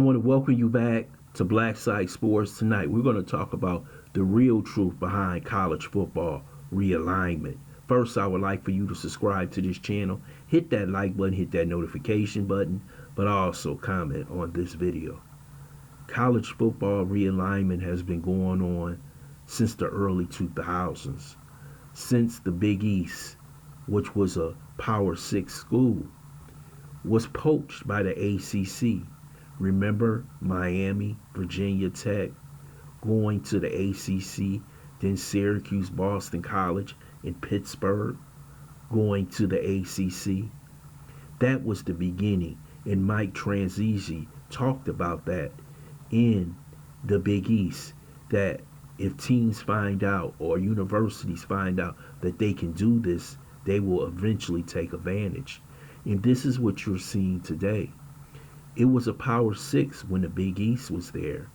I want to welcome you back to Black Side Sports. Tonight we're going to talk about the real truth behind college football realignment. First, I would like for you to subscribe to this channel, hit that like button, hit that notification button, but also comment on this video. College football realignment has been going on since the early 2000s, since the Big East, which was a Power 6 school, was poached by the ACC. Remember Miami, Virginia Tech, going to the ACC, then Syracuse, Boston College, and Pittsburgh, going to the ACC. That was the beginning, and Mike Tranzisi talked about that in the Big East, that if teams find out or universities find out that they can do this, they will eventually take advantage. And this is what you're seeing today. It was a Power 6 when the Big East was there.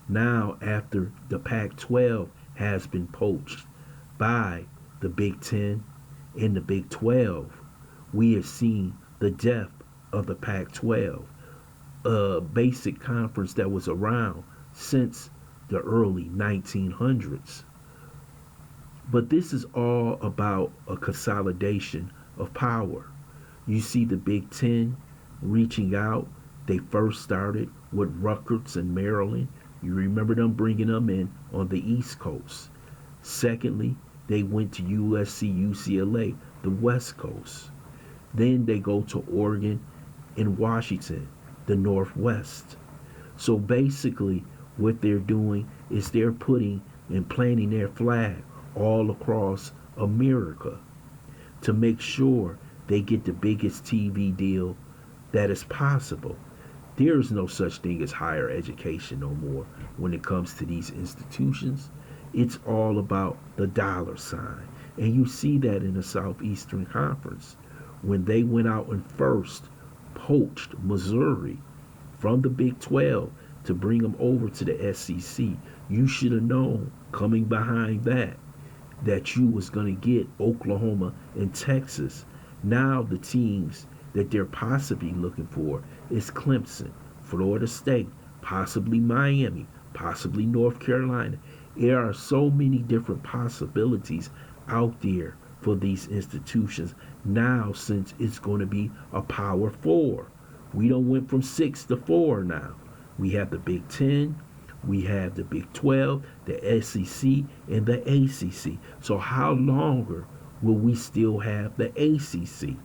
Now, after the Pac-12 has been poached by the Big 10 and the Big 12, we have seen the death of the Pac-12, a basic conference that was around since the early 1900s. But this is all about a consolidation of power. You see the Big 10 reaching out. They first started with Rutgers and Maryland. You remember them bringing them in on the East Coast. Secondly, they went to USC, UCLA, the West Coast. Then they go to Oregon and Washington, the Northwest. So basically, what they're doing is they're putting and planting their flag all across America to make sure they get the biggest TV deal that is possible. There is no such thing as higher education no more when it comes to these institutions. It's all about the dollar sign. And you see that in the Southeastern Conference. When they went out and first poached Missouri from the Big 12 to bring them over to the SEC, you should have known coming behind that you was going to get Oklahoma and Texas. Now the teams that they're possibly looking for is Clemson, Florida State, possibly Miami, possibly North Carolina. There are so many different possibilities out there for these institutions now, since it's going to be a Power 4. We don't went from 6 to 4 now. We have the Big 10, we have the Big 12, the SEC, and the ACC. So how longer will we still have the ACC?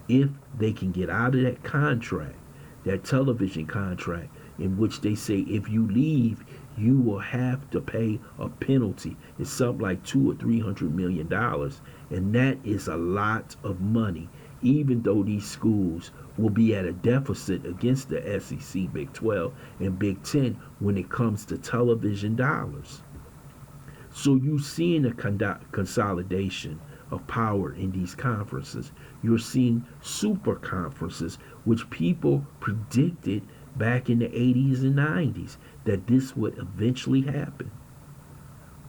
If they can get out of that contract, that television contract, in which they say if you leave, you will have to pay a penalty. It's something like $200 or $300 million, and that is a lot of money. Even though these schools will be at a deficit against the SEC, Big 12, and Big 10 when it comes to television dollars. So you're seeing a consolidation of power in these conferences. You're seeing super conferences, which people predicted back in the 80s and 90s that this would eventually happen.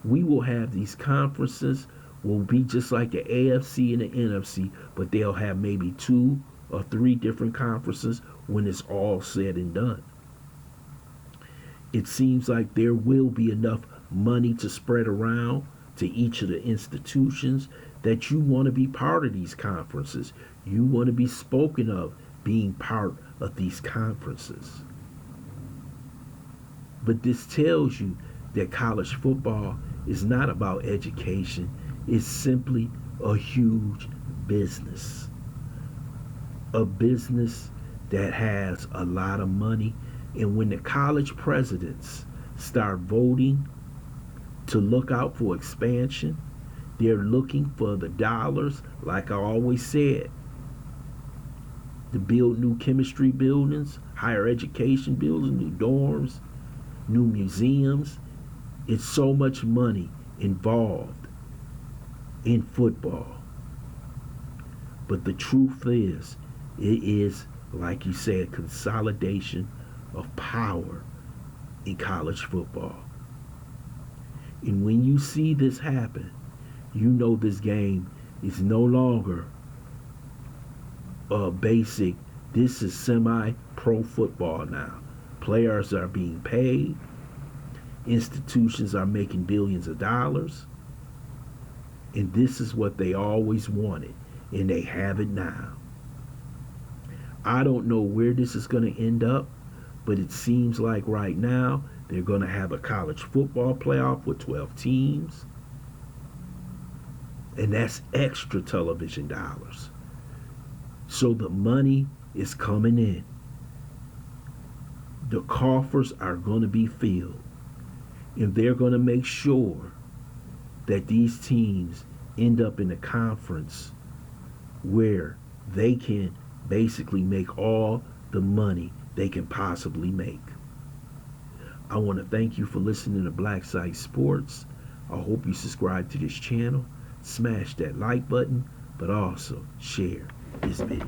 We will have these conferences will be just like the AFC and the NFC, but they'll have maybe 2 or 3 different conferences when it's all said and done. It seems like there will be enough money to spread around to each of the institutions that you want to be part of these conferences. You want to be spoken of being part of these conferences. But this tells you that college football is not about education. It's simply a huge business. A business that has a lot of money. And when the college presidents start voting to look out for expansion, they're looking for the dollars, like I always said, to build new chemistry buildings, higher education buildings, new dorms, new museums. It's so much money involved in football. But the truth is, it is, like you said, consolidation of power in college football. And when you see this happen, you know this game is no longer basic. This is semi-pro football now. Players are being paid. Institutions are making billions of dollars. And this is what they always wanted. And they have it now. I don't know where this is going to end up, but it seems like right now they're going to have a college football playoff with 12 teams. And that's extra television dollars. So the money is coming in. The coffers are going to be filled. And they're going to make sure that these teams end up in a conference where they can basically make all the money they can possibly make. I want to thank you for listening to Black Site Sports. I hope you subscribe to this channel, smash that like button, but also share this video.